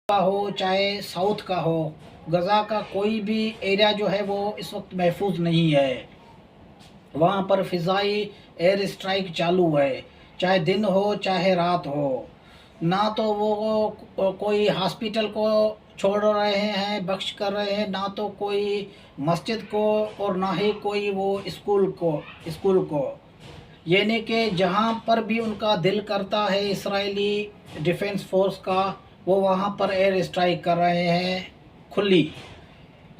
का हो चाहे साउथ का हो, गज़ा का कोई भी एरिया जो है वो इस वक्त महफूज नहीं है। वहाँ पर फ़िज़ाई एयर स्ट्राइक चालू है, चाहे दिन हो चाहे रात हो। ना तो वो कोई हॉस्पिटल को छोड़ रहे हैं, बख्श कर रहे हैं, ना तो कोई मस्जिद को, और ना ही कोई वो स्कूल को। यानी कि जहाँ पर भी उनका दिल करता है इसराइली डिफेंस फोर्स का, वो वहाँ पर एयर स्ट्राइक कर रहे हैं खुली।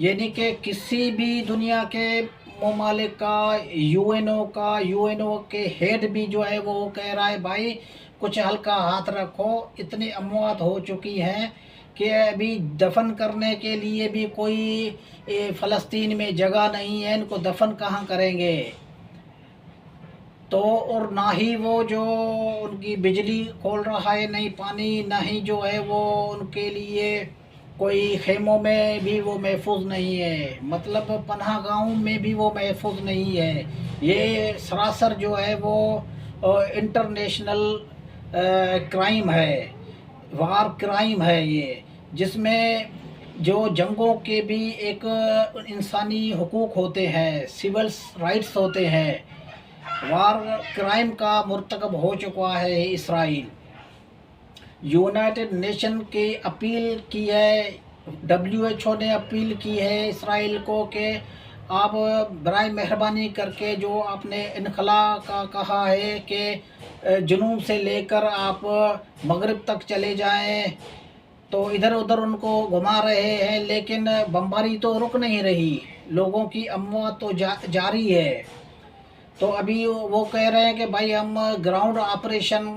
यानी कि किसी भी दुनिया के ममालिक का, यूएनओ के हेड भी जो है वो कह रहा है भाई कुछ हल्का हाथ रखो। इतनी अमवात हो चुकी हैं कि अभी दफन करने के लिए भी कोई फ़लस्तीन में जगह नहीं है, इनको दफन कहाँ करेंगे। तो और ना ही वो जो उनकी बिजली खोल रहा है, नहीं पानी, ना ही जो है वो उनके लिए कोई खेमों में भी वो महफूज नहीं है, मतलब पनाह गाँव में भी वो महफूज नहीं है। ये सरासर जो है वो इंटरनेशनल क्राइम है, वार क्राइम है ये, जिसमें जो जंगों के भी एक इंसानी हुकूक होते हैं, सिविल राइट्स होते हैं, वार क्राइम का मुर्तकब हो चुका है इसराइल। यूनाइटेड नेशन की अपील की है, WHO ने अपील की है इसराइल को कि आप बराए मेहरबानी करके जो आपने इनखला का कहा है कि जुनूब से लेकर आप मगरिब तक चले जाएं, तो इधर उधर उनको घुमा रहे हैं, लेकिन बमबारी तो रुक नहीं रही, लोगों की अमवात तो जारी है। तो अभी वो कह रहे हैं कि भाई हम ग्राउंड ऑपरेशन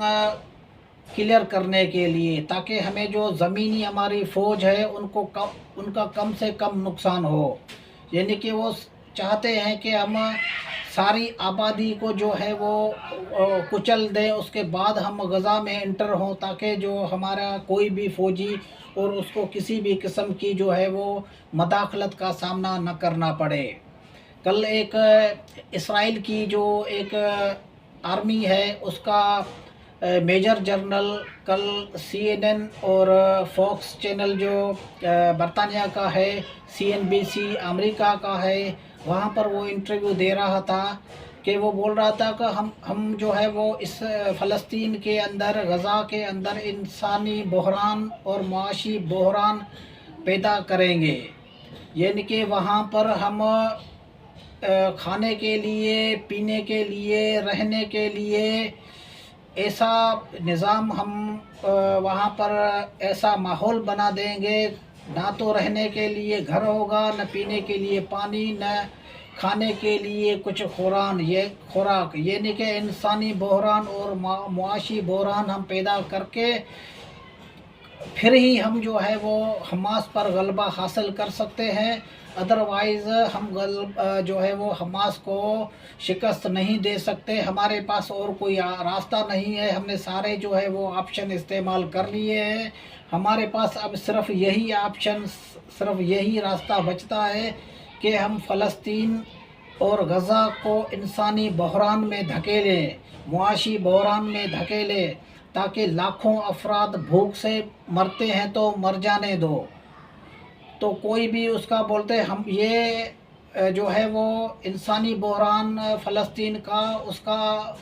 क्लियर करने के लिए, ताकि हमें जो ज़मीनी हमारी फ़ौज है उनका कम से कम नुकसान हो। यानी कि वो चाहते हैं कि हम सारी आबादी को जो है वो कुचल दें, उसके बाद हम गज़ा में एंटर हों, ताकि जो हमारा कोई भी फ़ौजी और उसको किसी भी किस्म की जो है वो मदाखलत का सामना न करना पड़े। कल एक इसराइल की जो एक आर्मी है उसका मेजर जनरल कल CNN और फॉक्स चैनल जो बरतानिया का है, CNBC अमेरिका का है, वहाँ पर वो इंटरव्यू दे रहा था कि वो बोल रहा था कि हम जो है वो इस फ़लस्तीन के अंदर, गज़ा के अंदर इंसानी बहरान और माशी बहरान पैदा करेंगे। यानी कि वहाँ पर हम खाने के लिए, पीने के लिए, रहने के लिए ऐसा निज़ाम हम वहाँ पर ऐसा माहौल बना देंगे, ना तो रहने के लिए घर होगा, न पीने के लिए पानी, न खाने के लिए कुछ खुराक। यानी कि इंसानी बहरान और मुआशी बहरान हम पैदा करके फिर ही हम जो है वो हमास पर गलबा हासिल कर सकते हैं। अदरवाइज़ हम जो है वो हमास को शिकस्त नहीं दे सकते। हमारे पास और कोई रास्ता नहीं है, हमने सारे जो है वो ऑप्शन इस्तेमाल कर लिए हैं। हमारे पास अब सिर्फ यही रास्ता बचता है कि हम फ़लस्तीन और गज़ा को इंसानी बहरान में धकेलें, मुआशी बहरान में धकेलें, ताकि लाखों अफराद भूख से मरते हैं तो मर जाने दो। तो कोई भी उसका बोलते हम ये जो है वो इंसानी बहरान फ़लस्तीन का, उसका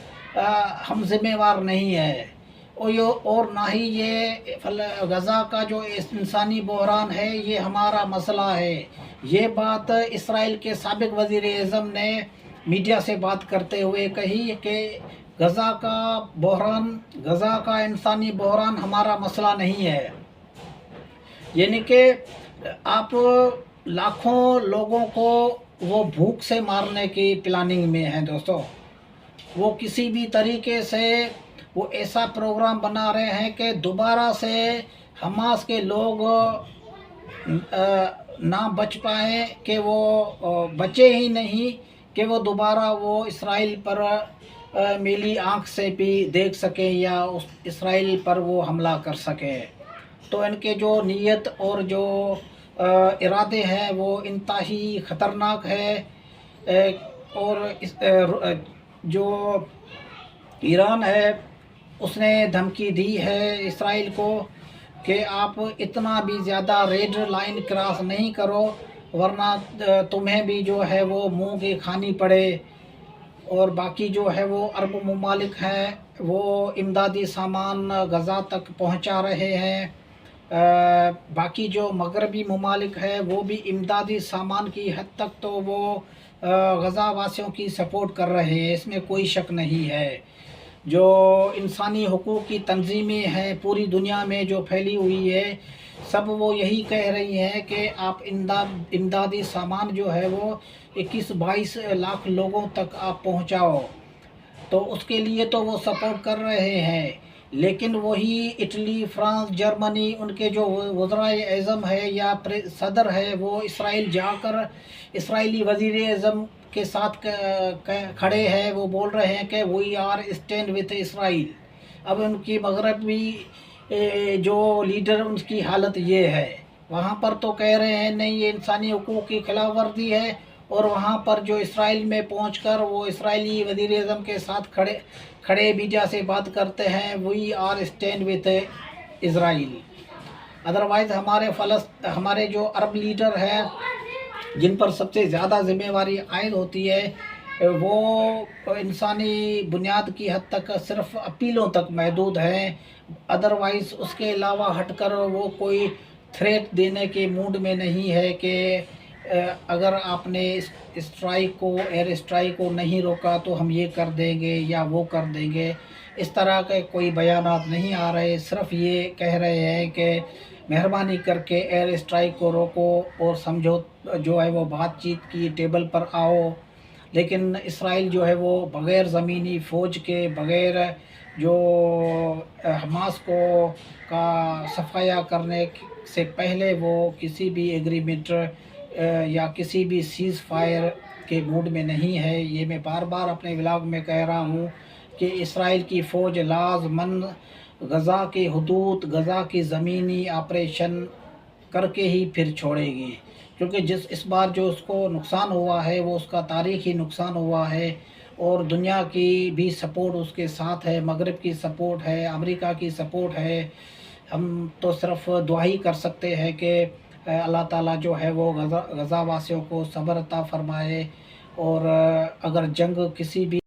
हम ज़िम्मेवार नहीं है। और ना ही ये गज़ा का जो इंसानी बहरान है ये हमारा मसला है। ये बात इसराइल के साबिक़ वज़ीर-ए-आज़म ने मीडिया से बात करते हुए कही कि गज़ा का इंसानी बहरान हमारा मसला नहीं है। यानी कि आप लाखों लोगों को वो भूख से मारने की प्लानिंग में हैं दोस्तों। वो किसी भी तरीके से वो ऐसा प्रोग्राम बना रहे हैं कि दोबारा से हमास के लोग ना बच पाए, कि वो बचे ही नहीं कि वो दोबारा वो इसराइल पर मिली आँख से भी देख सकें या उस इसराइल पर वो हमला कर सकें। तो इनके जो नीयत और जो इरादे हैं वो इंतहाई ख़तरनाक है। और जो ईरान है उसने धमकी दी है इसराइल को کہ آپ اتنا بھی زیادہ ریڈ لائن کراس نہیں کرو، ورنہ تمہیں بھی جو ہے وہ منہ کی کھانی پڑے۔ اور باقی جو ہے وہ عرب ممالک ہیں وہ امدادی سامان غزہ تک پہنچا رہے ہیں۔ باقی جو مغربی ممالک ہیں وہ بھی امدادی سامان کی حد تک تو وہ غزہ واسیوں کی سپورٹ کر رہے ہیں، اس میں کوئی شک نہیں ہے۔ جو انسانی حقوق کی تنظیمیں ہیں پوری دنیا میں جو پھیلی ہوئی ہے، سب وہ یہی کہہ رہی ہیں کہ آپ امدادی سامان جو ہے وہ 21-22 لاکھ لوگوں تک آپ پہنچاؤ۔ تو اس کے لیے تو وہ سپورٹ کر رہے ہیں، لیکن وہی اٹلی، فرانس، جرمنی، ان کے جو وزرائے اعظم ہے یا صدر ہے وہ اسرائیل جا کر اسرائیلی وزیر اعظم کے ساتھ کھڑے ہیں، وہ بول رہے ہیں کہ وی آر اسٹینڈ وتھ اسرائیل۔ اب ان کی مغربی جو لیڈر ان کی حالت یہ ہے، وہاں پر تو کہہ رہے ہیں نہیں یہ انسانی حقوق کی خلاف ورزی ہے، اور وہاں پر جو اسرائیل میں پہنچ کر وہ اسرائیلی وزیر اعظم کے ساتھ کھڑے میڈیا سے بات کرتے ہیں we are stand with Israel. Otherwise ہمارے جو عرب لیڈر ہیں جن پر سب سے زیادہ ذمہ داری عائد ہوتی ہے، وہ انسانی بنیاد کی حد تک صرف اپیلوں تک محدود ہیں، ادروائز اس کے علاوہ ہٹ کر وہ کوئی تھریٹ دینے کے موڈ میں نہیں ہے کہ اگر آپ نے ایئر اسٹرائک کو نہیں روکا تو ہم یہ کر دیں گے یا وہ کر دیں گے۔ اس طرح کے کوئی بیانات نہیں آ رہے، صرف یہ کہہ رہے ہیں کہ مہربانی کر کے ایئر اسٹرائک کو روکو اور سمجھو جو ہے وہ بات چیت کی ٹیبل پر آؤ۔ لیکن اسرائیل جو ہے وہ بغیر زمینی فوج کے، بغیر جو حماس کا صفایا کرنے سے پہلے وہ کسی بھی ایگریمنٹ یا کسی بھی سیز فائر کے موڈ میں نہیں ہے۔ یہ میں بار بار اپنے ولاگ میں کہہ رہا ہوں کہ اسرائیل کی فوج لازماً غزہ کی حدود، غزہ کی زمینی آپریشن کر کے ہی پھر چھوڑے گی، کیونکہ اس بار جو اس کو نقصان ہوا ہے وہ اس کا تاریخی نقصان ہوا ہے، اور دنیا کی بھی سپورٹ اس کے ساتھ ہے، مغرب کی سپورٹ ہے، امریکہ کی سپورٹ ہے۔ ہم تو صرف دعا ہی کر سکتے ہیں کہ اللہ تعالیٰ جو ہے وہ غزہ واسیوں کو صبر عطا فرمائے، اور اگر جنگ کسی بھی